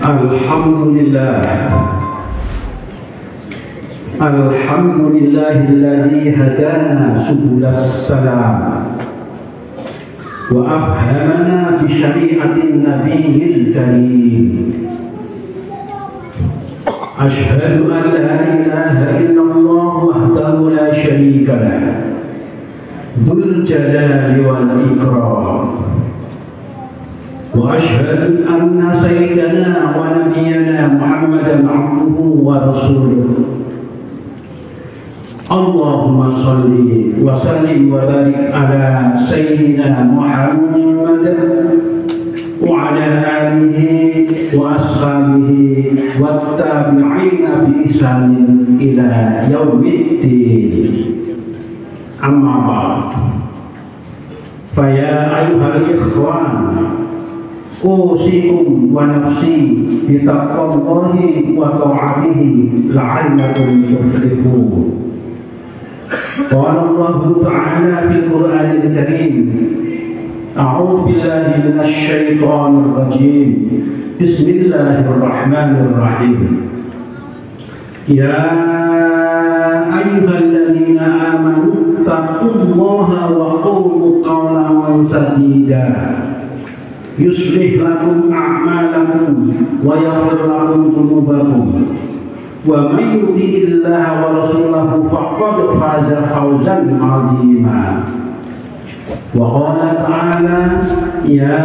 Alhamdulillah Alhamdulillahilladzi hadana subulas salam wa afhamana bi syari'atin nabiyil karim. Asyhadu an la ilaha illallah wahdahu la syarika lah dzul jalali wal ikram. Wa asyhadu anna sayyidana wa nabiyyana Muhammadan abduhu wa rasuluh. Allahumma salli wa sallim wa barik ala sayyidina Muhammad wa ala alihi wa ashabihi wa tabi'ina bi ihsanin ila yaumiddin. Amma ba'd. Fa ya ayyuhal ikhwan, usikum wa nafsi bi taqwallahi wa ta'atihi la'allakum tuflihun. Qala Allah Ta'ala fil Qur'anil Karim, a'udzu billahi minasy syaithanir rajim. Bismillahirrahmanirrahim. Ya ayyuhalladzina amanu taqullaha wa qulu qawlan sadida yuslih lakum a'malakum wa yaghfir lakum dhunubakum. Wa may yuti'illaha wa rasulahu faqad faza fawzan 'azima. Wa qala ta'ala ya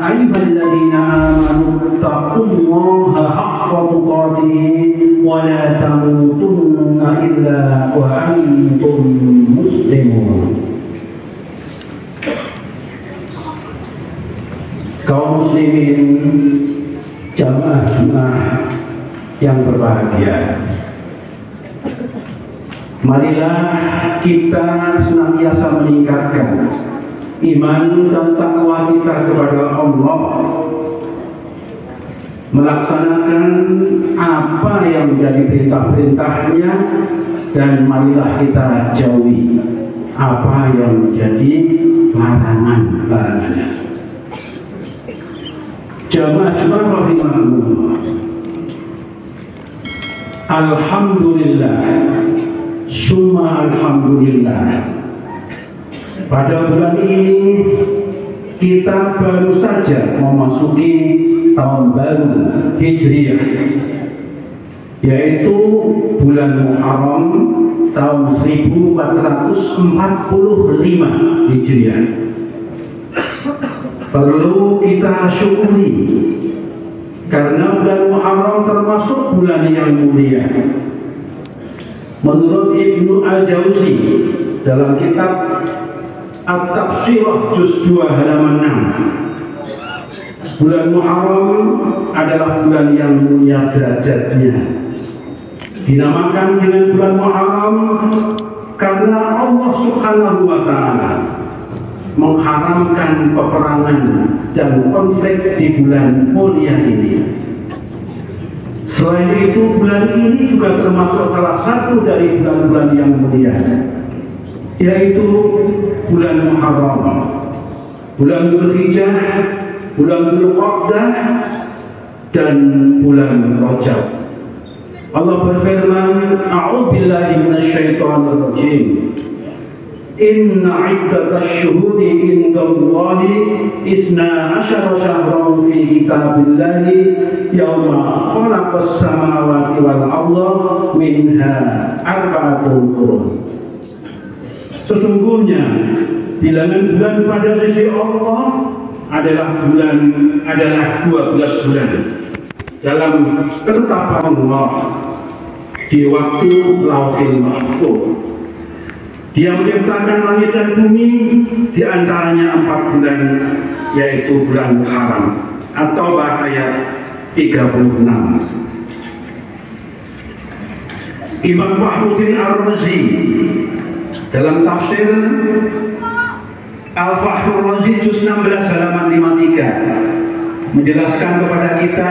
ayyuhalladzina amanu taqullaha haqqa tuqatih wa la tamutunna illa wa antum muslimun. Kaum muslimin jamaah yang berbahagia, marilah kita senantiasa meningkatkan iman dan takwa kita kepada Allah, melaksanakan apa yang menjadi perintah-perintahnya, dan marilah kita jauhi apa yang menjadi larangan-larangannya. Jamaah rahimahullah, alhamdulillah summa alhamdulillah, pada bulan ini kita baru saja memasuki tahun baru Hijriah, yaitu bulan Muharram tahun 1445 Hijriah. Perlu kita syukuri karena bulan Muharram termasuk bulan yang mulia. Menurut Ibnu Al-Jauzi dalam kitab At-Tafsirah juz 2 halaman 6, bulan Muharram adalah bulan yang mulia derajatnya. Dinamakan dengan bulan Muharram karena Allah Subhanahu wa Ta'ala mengharamkan peperangan dan konflik di bulan mulia ini. Selain itu, bulan ini juga termasuk salah satu dari bulan-bulan yang mulia, yaitu bulan Muharram, bulan Dzulhijjah, bulan Dzulqa'dah, dan bulan Rajab. Allah berfirman, a'udzu billahi minasy syaithanir rajim. Inna iddatash syuhuri indallahi isna asyara syahran fi kitabillahi yauma khalaqas samawati wal arda minha arba'atun hurum. Sesungguhnya bilangan bulan pada sisi Allah adalah 12 bulan dalam ketetapan Allah di waktu Lauhil Mahfuz. Dia menciptakan langit dan bumi, di antaranya 4 bulan, yaitu bulan Muharram atau ayat 36. Imam Fakhruddin Ar-Razi dalam tafsir Al-Fakhrur Razi juz 16 halaman 53 menjelaskan kepada kita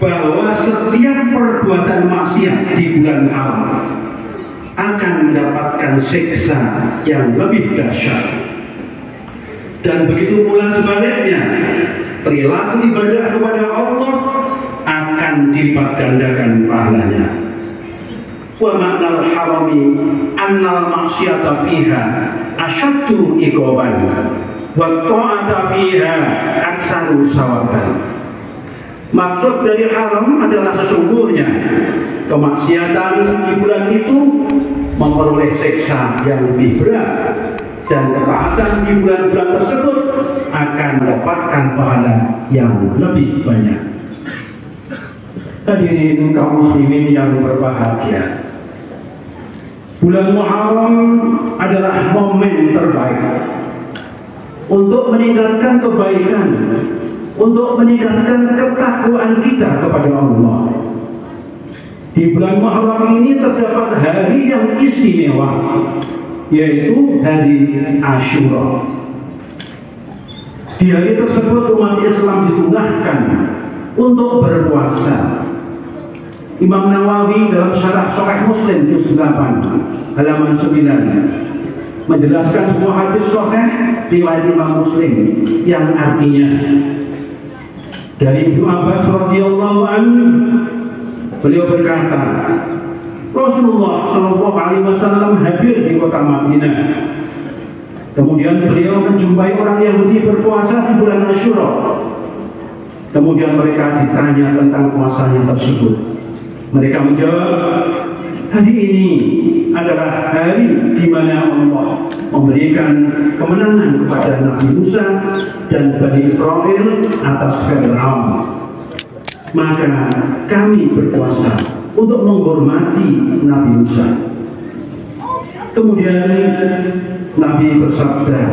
bahwa setiap perbuatan maksiat di bulan Muharram akan mendapatkan siksa yang lebih dahsyat. Dan begitu pula sebaliknya, perilaku ibadah kepada Allah akan dilipat gandakan pahalanya. Wa ma'nal harami annal maksiata fiha asyaddu iqaban wa ta'ata fiha aksaru sawaban. Maksud dari haram adalah sesungguhnya kemaksiatan di bulan itu memperoleh siksa yang lebih berat, dan ketaatan di bulan-bulan tersebut akan mendapatkan pahala yang lebih banyak. Hadirin kaum muslimin yang berbahagia, bulan Muharram adalah momen terbaik untuk meningkatkan kebaikan, untuk meningkatkan ketakwaan kita kepada Allah. Di bulan Muharram ini terdapat hari yang istimewa, yaitu hari Asyura. Di hari tersebut umat Islam disunahkan untuk berpuasa. Imam Nawawi dalam Syarah Sahih Muslim juz 8 halaman 9 menjelaskan sebuah hadis sahih riwayat Imam Muslim yang artinya, dari Ibnu Abbas radhiyallahu anhu, beliau berkata, Rasulullah Shallallahu Alaihi Wasallam hadir di kota Madinah. Kemudian beliau menjumpai orang Yahudi berpuasa di bulan Asyura. Kemudian mereka ditanya tentang puasanya tersebut. Mereka menjawab, hari ini adalah hari di mana Allah memberikan kemenangan kepada Nabi Musa dan Bani Israel atas Fir'aun. Maka kami berpuasa untuk menghormati Nabi Musa. Kemudian Nabi bersabda,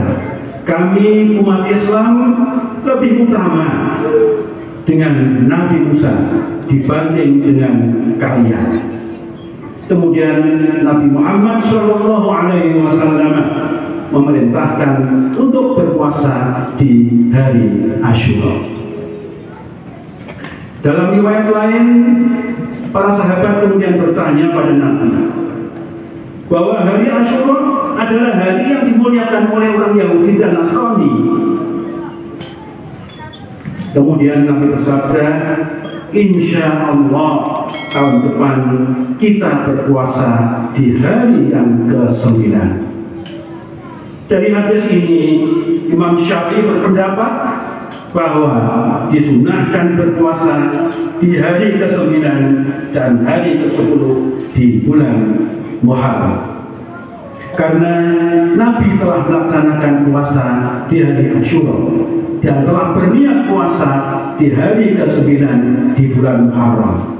kami umat Islam lebih utama dengan Nabi Musa dibanding dengan kalian. Kemudian Nabi Muhammad Shallallahu Alaihi Wasallam memerintahkan untuk berpuasa di hari Asyura. Dalam riwayat lain, para sahabat kemudian bertanya pada Nabi bahwa hari Asyura adalah hari yang dimuliakan oleh orang Yahudi dan Nasrani. Kemudian Nabi bersabda, insya Allah tahun depan kita berpuasa di hari yang ke-9. Dari hadis ini, Imam Syafi'i berpendapat bahwa disunahkan berpuasa di hari ke-9 dan hari ke-10 di bulan Muharram. Karena Nabi telah melaksanakan puasa di hari Asyura dan telah berniat puasa di hari ke-9 di bulan Muharram.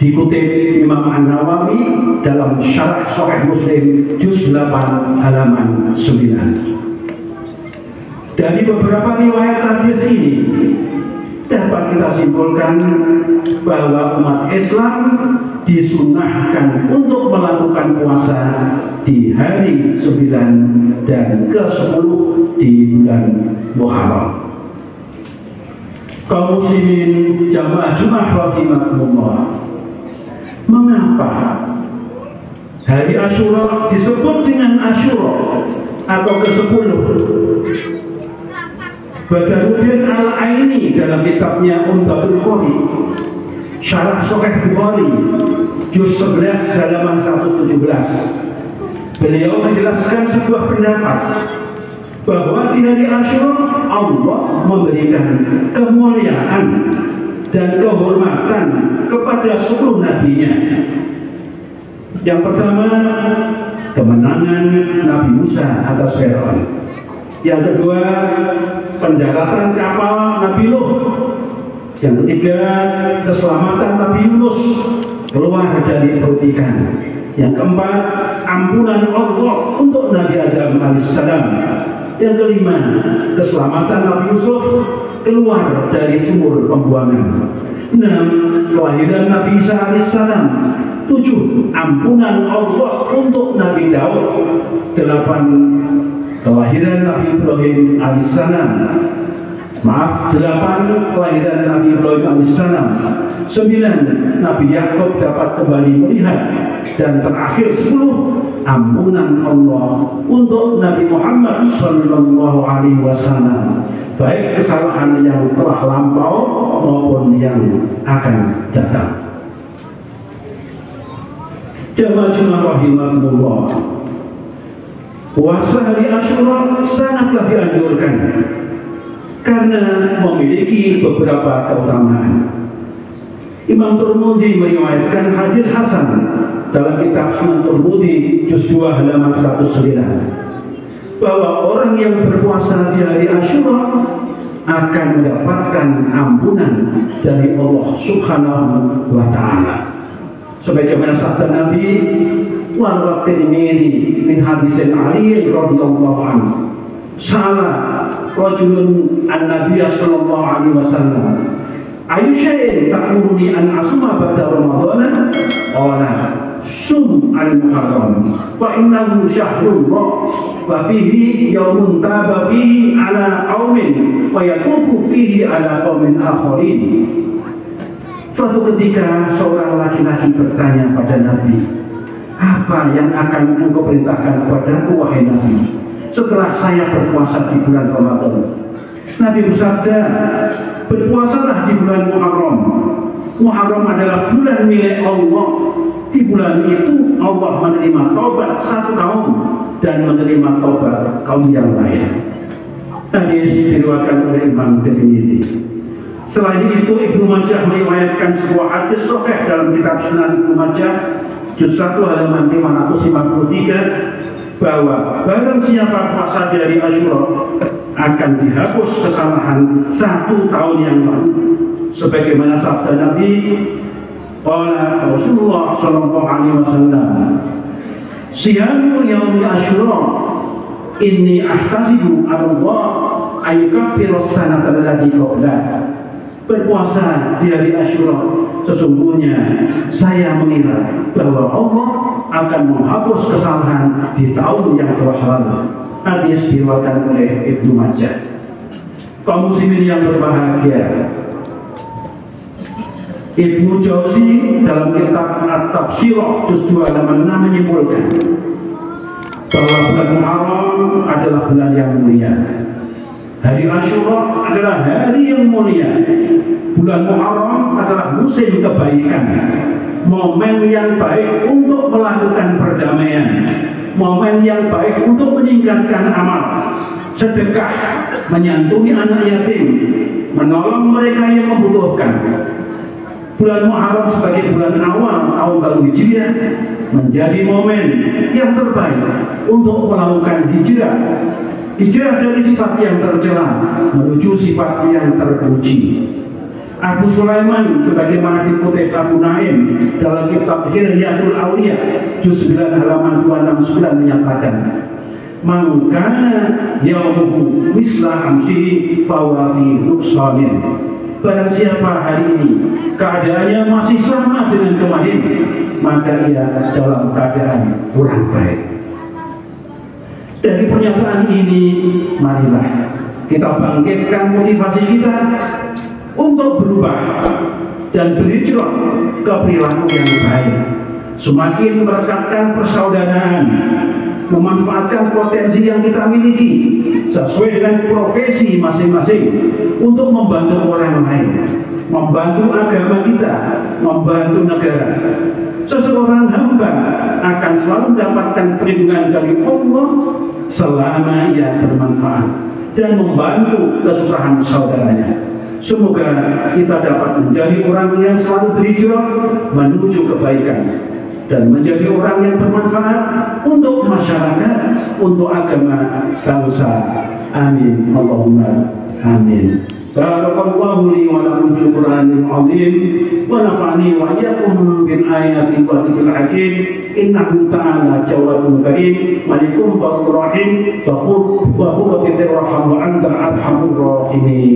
Dikutip Imam An-Nawawi dalam Syarah Sahih Muslim juz 8 halaman 9. Dari beberapa riwayat hadis ini dapat kita simpulkan bahwa umat Islam disunahkan untuk melakukan puasa di hari 9 dan ke-10 di bulan Muharram. Kaum muslimin jamaah Jumat rahimakumullah, mengapa hari Asyura disebut dengan Asyura atau ke-10? Badaruddin Al-Aini dalam kitabnya Umdatul Qari Syarah Sahih Bukhari juz 11 halaman 117, beliau menjelaskan sebuah pendapat bahwa di hari Asyura Allah memberikan kemuliaan dan kehormatan kepada 10 nabinya. Yang pertama, kemenangan Nabi Musa atas Fir'aun. Yang kedua, pendaratan kapal Nabi Nuh. Yang ketiga, keselamatan Nabi Yunus keluar dari perut ikan. Yang keempat, ampunan Allah untuk Nabi Adam alaihissalam. Yang kelima, keselamatan Nabi Yusuf keluar dari sumur pembuangan. 6, kelahiran Nabi Isa alaihissalam. 7, ampunan Allah untuk Nabi Daud. 8, kelahiran Nabi Ibrahim alaihissalam. 8, kelahiran Nabi Ibrahim alaihissalam. 9, Nabi Yakub dapat kembali melihat. Dan terakhir 10, ampunan Allah untuk Nabi Muhammad sallallahu alaihi wasallam. baik kesalahan yang telah lampau maupun yang akan datang. Jamaah rahimahullah, puasa hari Asyura sangatlah dianjurkan karena memiliki beberapa keutamaan. Imam Tirmidzi meriwayatkan hadis hasan dalam kitab Sunan Tirmidzi juz 2 halaman 109 bahwa orang yang berpuasa di hari Asyura akan mendapatkan ampunan dari Allah Subhanahu wa taala. Sebagaimana sabda Nabi, "Wa Tirmidzi min hadis Ali radhiyallahu anhu, salah rajulun an-nabiy sallallahu alaihi wasallam, ayu syai'in ta'muruni an asuma ba'da Ramadan?" Qala sum al-muharram fa innahu syahrullah wa fihi yawmun taba fihi ala qaumin wa yatubu fihi ala qaumin akharin. Suatu ketika seorang laki-laki bertanya pada Nabi, "Apa yang akan engkau perintahkan kepadaku wahai Nabi setelah saya berpuasa di bulan Ramadan?" Nabi bersabda, "Berpuasalah di bulan Muharram. Muharram adalah bulan milik Allah. Di bulan itu Allah menerima taubat satu kaum dan menerima taubat kaum yang lain." Hadis diriwayatkan oleh Imam Tirmidzi. Selain itu, Ibnu Majah meriwayatkan sebuah hadis sahih dalam kitab Sunan Ibnu Majah juz 1 halaman 553 bahwa barang siapa puasa di hari Asyura akan dihapus kesalahan 1 tahun yang lalu. Sebagaimana sabda Nabi, qala Rasulullah sallallahu alaihi wasallam, "Siyamu yaumi Asyura inni ahtasibu 'ala Allah ayyukaffira as-sanata allati qablahu." Berpuasa di hari Asyura sesungguhnya saya mengira bahwa Allah akan menghapus kesalahan di tahun yang telah lalu. Hadis diriwayatkan oleh Ibnu Majah. Kaum muslimin yang berbahagia, Ibnu Jauzi dalam kitab At-Tafsir juz 2 halaman 6 menyimpulkan bahwa bulan Muharram adalah bulan yang mulia. Hari Asyura adalah hari yang mulia. Bulan Muharram adalah musim kebaikan, momen yang baik untuk melakukan perdamaian, momen yang baik untuk meningkatkan amal, sedekah, menyantuni anak yatim, menolong mereka yang membutuhkan. Bulan Muharram sebagai bulan awal tahun baru Hijriah menjadi momen yang terbaik untuk melakukan hijrah. Hijrah dari sifat yang tercela menuju sifat yang terpuji. Abu Sulaiman sebagaimana dikutip Abu Naim dalam kitab Hilyatul Awliya juz 9 halaman 269 menyatakan, "Man kana yaumuhu misla amsihi fahuwa fi nuqsanin." Barang siapa hari ini keadaannya masih sama dengan kemarin, maka ia dalam keadaan kurang baik. Dari pernyataan ini, marilah kita bangkitkan motivasi kita untuk berubah dan berhijrah ke perilaku yang baik, semakin merekatkan persaudaraan, memanfaatkan potensi yang kita miliki sesuai dengan profesi masing-masing untuk membantu orang lain, membantu agama kita, membantu negara. Seseorang hamba akan selalu mendapatkan perlindungan dari Allah selama ia bermanfaat dan membantu kesusahan saudaranya. Semoga kita dapat menjadi orang yang selalu berhijrah menuju kebaikan dan menjadi orang yang bermanfaat untuk masyarakat, untuk agama bangsa. Amin. Allahumma amin. Barakallahu li wa lakum fil Qur'anil azim wa nafa'ani wa iyyakum bil ayati wa dzikril hakim. Innahu ta'ala jawwadun karim, malikum wa rahim wa huwa rahman wa anta arhamur rahimin.